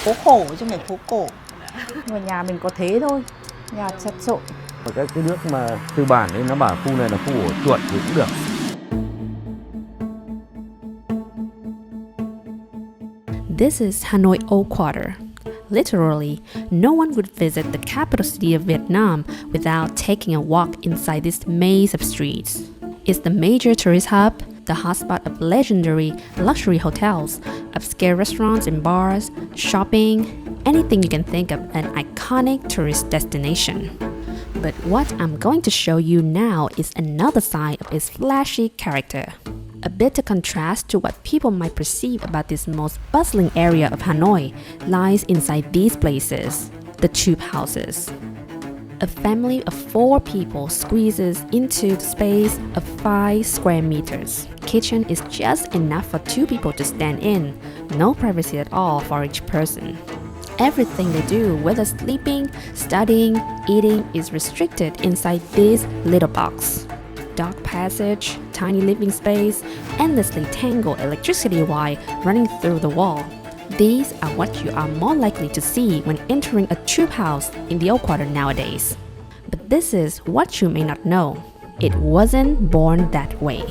phố khổ chứ không phải phố cổ. Nhưng mà nhà mình có thế thôi, nhà chật chội. Cái nước mà tư bản ấy nó bảo khu này là khu ổ chuột thì cũng được. This is Hanoi Old Quarter. Literally, no one would visit the capital city of Vietnam without taking a walk inside this maze of streets. It's the major tourist hub, the hotspot of legendary luxury hotels, upscale restaurants and bars, shopping, anything you can think of an iconic tourist destination. But what I'm going to show you now is another side of its flashy character. A bitter contrast to what people might perceive about this most bustling area of Hanoi lies inside these places, the tube houses. A family of 4 people squeezes into the space of 5 square meters. Kitchen is just enough for 2 people to stand in, no privacy at all for each person. Everything they do, whether sleeping, studying, eating, is restricted inside this little box. Dark passage, tiny living space, endlessly tangled electricity wire running through the wall. These are what you are more likely to see when entering a tube house in the Old Quarter nowadays. But this is what you may not know. It wasn't born that way.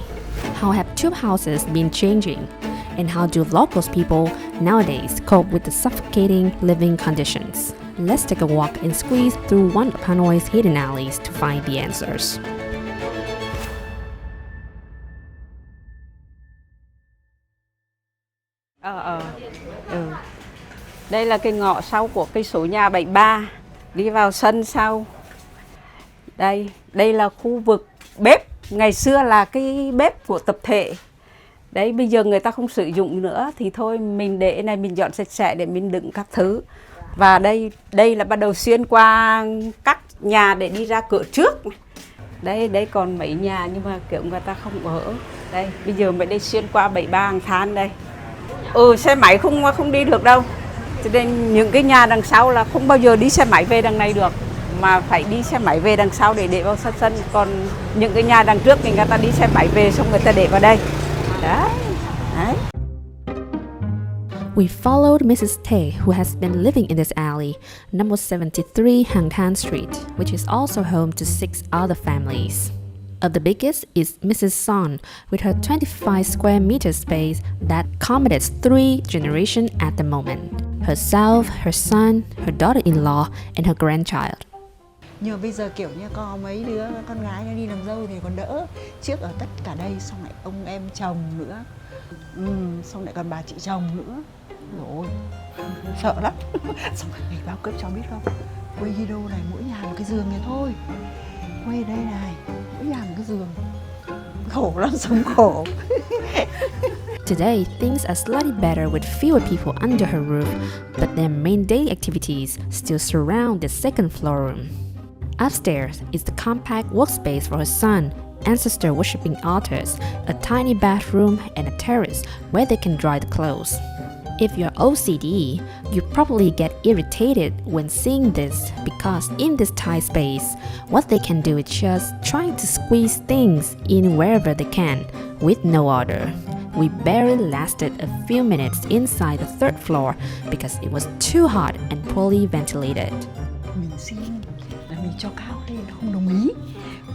How have tube houses been changing? And how do local people nowadays cope with the suffocating living conditions? Let's take a walk and squeeze through one of Hanoi's hidden alleys to find the answers. Đây là cái ngõ sau của cái số nhà 73, đi vào sân sau. Đây là khu vực bếp, ngày xưa là cái bếp của tập thể. Đấy, bây giờ người ta không sử dụng nữa thì thôi mình để này, mình dọn sạch sẽ để mình đựng các thứ. Và đây là bắt đầu xuyên qua các nhà để đi ra cửa trước. Đây còn mấy nhà nhưng mà kiểu người ta không ở. Đây, bây giờ mới đây xuyên qua 73 hàng than đây. Xe máy không đi được đâu. Cho nên những cái nhà đằng sau là không bao giờ đi xe máy về đằng này được, mà phải đi xe máy về đằng sau để vào sân. Còn những cái nhà đằng trước thì người ta đi xe máy về xong người ta để vào đây. Đấy. We followed Mrs. Tay, who has been living in this alley, number 73 Hang Tan Street, which is also home to 6 other families. Of the biggest is Mrs. Son, with her 25 square meter space that accommodates 3 generations at the moment: herself, her son, her daughter-in-law, and her grandchild. Nhưng mà bây giờ kiểu như có mấy đứa con gái nó đi làm dâu thì còn đỡ. Trước ở tất cả đây, xong lại ông em chồng nữa, xong lại còn bà chị chồng nữa. Rồi, sợ lắm. Xong rồi báo cấp cho biết không? Quay video này mỗi nhà một cái giường này thôi. Quay đây này, mỗi nhà một cái giường. Khổ lắm, sống khổ. Today, things are slightly better with fewer people under her roof, but their main daily activities still surround the second floor room. Upstairs is the compact workspace for her son, ancestor worshipping altars, a tiny bathroom, and a terrace where they can dry the clothes. If you're OCD, you probably get irritated when seeing this because in this tight space, what they can do is just trying to squeeze things in wherever they can, with no order. We barely lasted a few minutes inside the 3rd floor because it was too hot and poorly ventilated. Mình xin là mình cho cao lên, nó không đồng ý.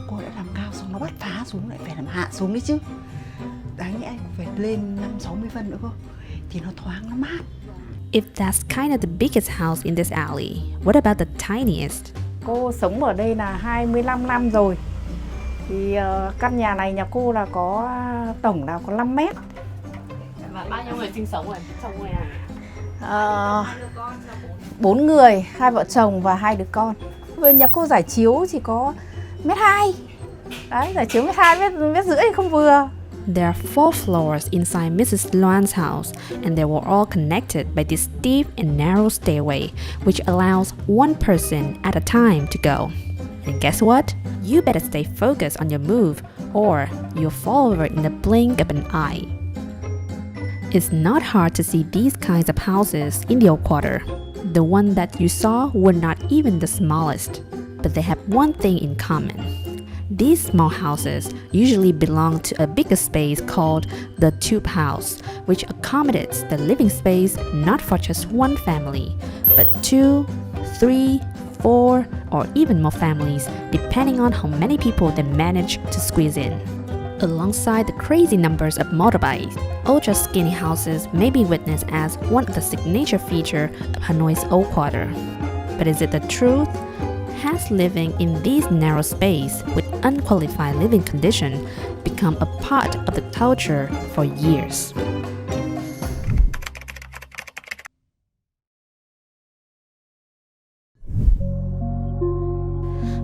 Cô đã làm cao xong nó bắt phá xuống, lại phải làm hạ xuống đấy chứ. Đáng nhẽ phải lên 50-60 phân nữa cơ, thì nó thoáng, nó mát. If that's kind of the biggest house in this alley, what about the tiniest? Cô sống ở đây là 25 năm rồi. Thì căn nhà này nhà cô là có tổng là có 5 mét. Và bao nhiêu người sinh sống ở trong ngôi nhà? 4 người, 2 vợ chồng và 2 đứa con. Bên nhà cô giải chiếu chỉ có 1,2 m. Đấy, giải chiếu 1,2 m, 1,5 m không vừa. There are 4 floors inside Mrs. Luan's house, and they were all connected by this steep and narrow stairway, which allows one person at a time to go. And guess what? You better stay focused on your move, or you'll fall over in the blink of an eye. It's not hard to see these kinds of houses in the Old Quarter. The one that you saw were not even the smallest, but they have one thing in common. These small houses usually belong to a bigger space called the tube house, which accommodates the living space not for just one family, but 2, 3, 4, or even more families, depending on how many people they manage to squeeze in. Alongside the crazy numbers of motorbikes, ultra skinny houses may be witnessed as one of the signature features of Hanoi's old quarter. But is it the truth? Has living in these narrow space with unqualified living condition become a part of the culture for years?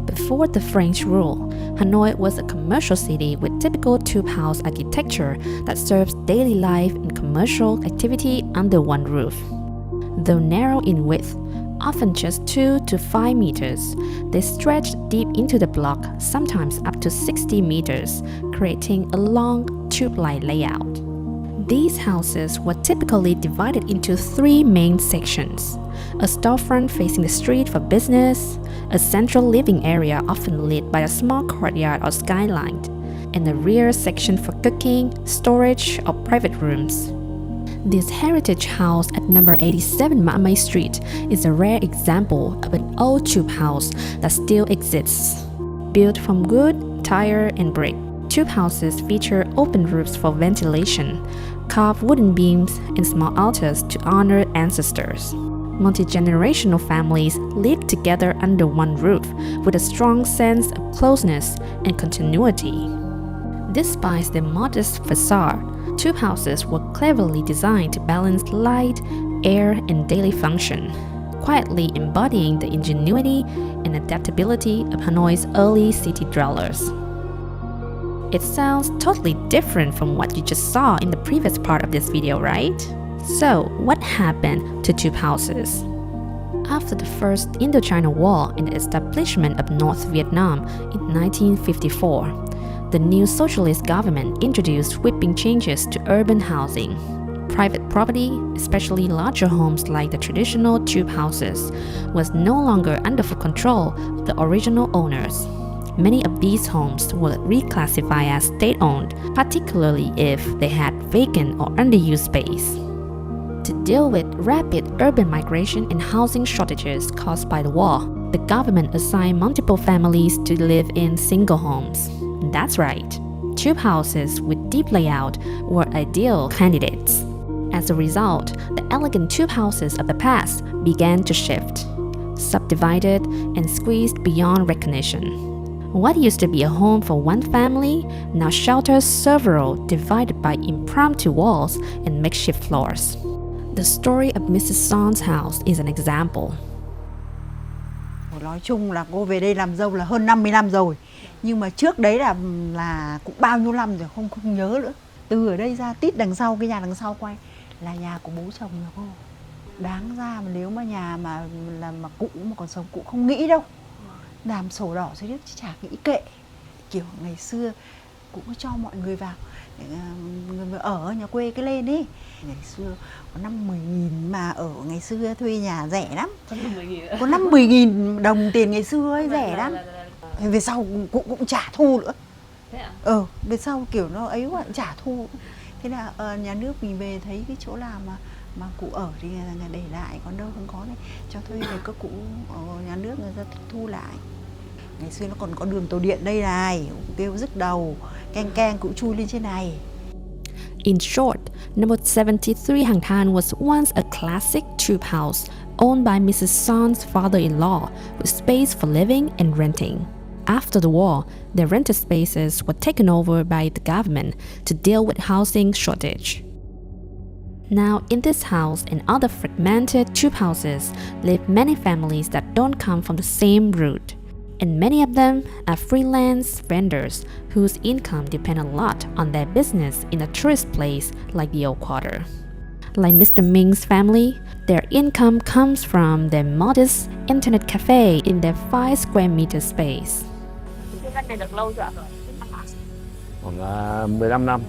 Before the French rule, Hanoi was a commercial city with typical tube house architecture that serves daily life and commercial activity under one roof. Though narrow in width, often just 2 to 5 meters, they stretched deep into the block, sometimes up to 60 meters, creating a long tube-like layout. These houses were typically divided into 3 main sections: a storefront facing the street for business, a central living area often lit by a small courtyard or skylight, and a rear section for cooking, storage, or private rooms. This heritage house at number 87 Mã Street is a rare example of an old tube house that still exists. Built from wood, tire, and brick, tube houses feature open roofs for ventilation, carved wooden beams, and small altars to honor ancestors. Multi-generational families live together under one roof with a strong sense of closeness and continuity. Despite their modest facade, tube houses were cleverly designed to balance light, air, and daily function, quietly embodying the ingenuity and adaptability of Hanoi's early city dwellers. It sounds totally different from what you just saw in the previous part of this video, right? So, what happened to tube houses? After the First Indochina War and the establishment of North Vietnam in 1954, the new socialist government introduced sweeping changes to urban housing. Private property, especially larger homes like the traditional tube houses, was no longer under full control of the original owners. Many of these homes were reclassified as state-owned, particularly if they had vacant or underused space. To deal with rapid urban migration and housing shortages caused by the war, the government assigned multiple families to live in single homes. That's right, tube houses with deep layout were ideal candidates. As a result, the elegant tube houses of the past began to shift, subdivided, and squeezed beyond recognition. What used to be a home for one family now shelters several, divided by impromptu walls and makeshift floors. The story of Mrs. Son's house is an example. Nói chung là cô về đây làm dâu là hơn 50 năm rồi. Nhưng mà trước đấy là cũng bao nhiêu năm rồi không nhớ nữa. Từ ở đây ra tít đằng sau, cái nhà đằng sau quay là nhà của bố chồng nhà cô. Đáng ra mà nếu mà nhà mà cũ mà còn sống cụ không nghĩ đâu. Làm sổ đỏ rồi chứ chả nghĩ kệ. Kiểu ngày xưa cũng cho mọi người vào người ở nhà quê cái lên đi. Ngày xưa có 5-10.000 mà ở ngày xưa thuê nhà rẻ lắm. Có 5-10.000 đồng tiền ngày xưa ấy, rẻ lắm. Về sau cụ cũng trả thu nữa. Về sau kiểu nó ấy quá trả thu. Thế là nhà nước mình về thấy cái chỗ nào mà cụ ở thì nhà để lại, còn đâu không có này cho thuê về các cụ nhà nước người ta thu lại. Ngày xưa nó còn có đường tàu điện đây này, kêu rứt đầu, keng keng cũng chui lên trên này. In short, number 73 Hàng Than was once a classic tube house owned by Mrs. Son's father-in-law with space for living and renting. After the war, the rented spaces were taken over by the government to deal with housing shortage. Now, in this house and other fragmented tube houses live many families that don't come from the same root. And many of them are freelance vendors whose income depend a lot on their business in a tourist place like the Old Quarter. Like Mr. Ming's family, their income comes from their modest internet cafe in their 5 square meter space. Cái này được lâu chưa ạ? Khoảng 15 năm.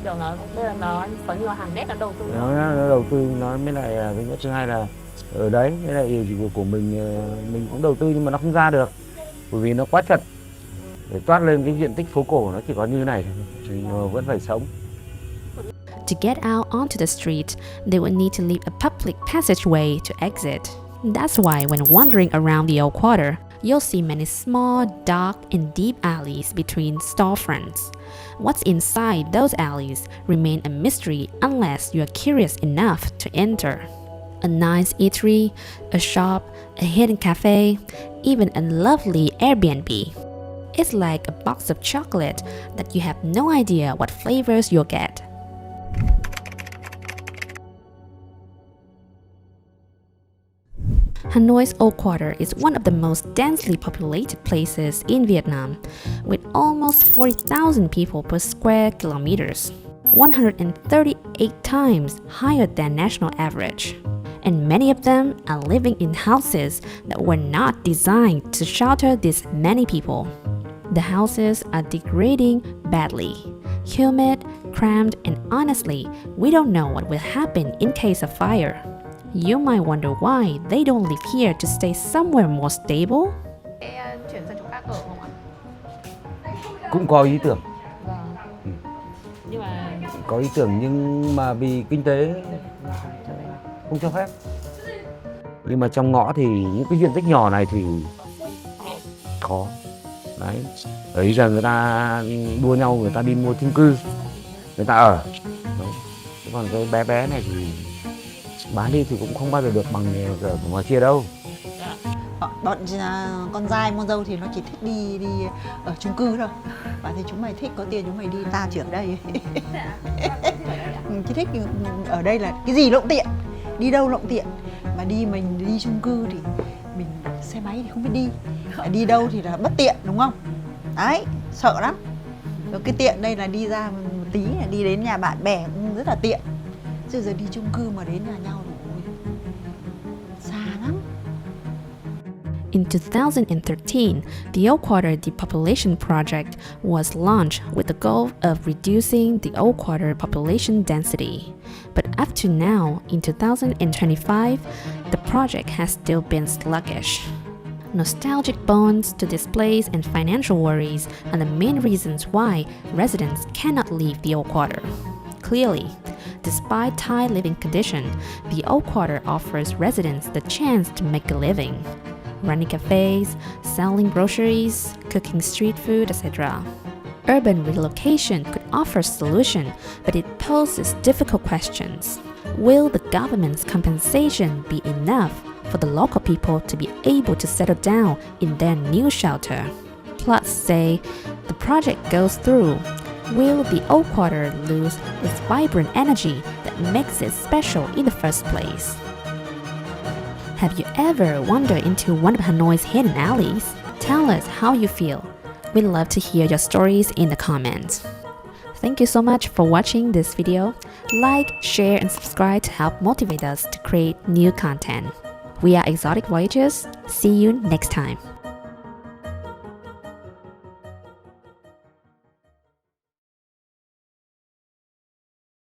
Tưởng là bây giờ nó có nhiều hàng nét nó đầu tư. Nó đầu tư, nó mới lại thứ nhất, thứ hai là ở đấy, cái này của mình cũng đầu tư nhưng mà nó không ra được bởi vì nó quá chật. để toát lên cái diện tích phố cổ nó chỉ có như này thôi, thì nó vẫn phải sống. To get out onto the street, they would need to leave a public passageway to exit. That's why when wandering around the old quarter, you'll see many small, dark, and deep alleys between storefronts. What's inside those alleys remain a mystery unless you are curious enough to enter. A nice eatery, a shop, a hidden cafe, even a lovely Airbnb. It's like a box of chocolate that you have no idea what flavors you'll get. Hanoi's Old Quarter is one of the most densely populated places in Vietnam, with almost 40,000 people per square kilometers, 138 times higher than national average. And many of them are living in houses that were not designed to shelter this many people. The houses are degrading badly, humid, cramped, and honestly, we don't know what will happen in case of fire. You might wonder why they don't live here to stay somewhere more stable. Chuyển sang chỗ khác ở không ạ? Cũng có ý tưởng, Nhưng mà có ý tưởng nhưng mà vì kinh tế không cho phép. Nhưng mà trong ngõ thì những cái diện tích nhỏ này thì khó. Đấy, bây giờ người ta đua nhau, người ta đi mua chung cư, người ta ở. Đấy. Còn cái bé bé này thì bán đi thì cũng không bao giờ được bằng ở ngoài kia đâu. Bọn con trai con dâu thì nó chỉ thích đi ở chung cư thôi. Và thì chúng mày thích có tiền chúng mày đi, tao chỉ ở đây. Chỉ thích ở đây là cái gì nó cũng tiện, đi đâu nó cũng tiện. Mà mình đi chung cư thì mình xe máy thì không biết đi đâu thì là bất tiện, đúng không? Đấy, sợ lắm. Rồi cái tiện đây là đi ra một tí là đi đến nhà bạn bè cũng rất là tiện. Chứ giờ đi chung cư mà đến nhà nhau thì ôi, xa lắm. In 2013, the Old Quarter Depopulation Project was launched with the goal of reducing the Old Quarter population density. But up to now, in 2025, the project has still been sluggish. Nostalgic bonds to displays and financial worries are the main reasons why residents cannot leave the Old Quarter. Clearly, despite tight living conditions, the Old Quarter offers residents the chance to make a living, running cafes, selling groceries, cooking street food, etc. Urban relocation could offer a solution, but it poses difficult questions. Will the government's compensation be enough for the local people to be able to settle down in their new shelter? Plus, say the project goes through, will the Old Quarter lose its vibrant energy that makes it special in the first place? Have you ever wandered into one of Hanoi's hidden alleys? Tell us how you feel. We'd love to hear your stories in the comments. Thank you so much for watching this video. Like, share, and subscribe to help motivate us to create new content. We are Exotic Voyages. See you next time.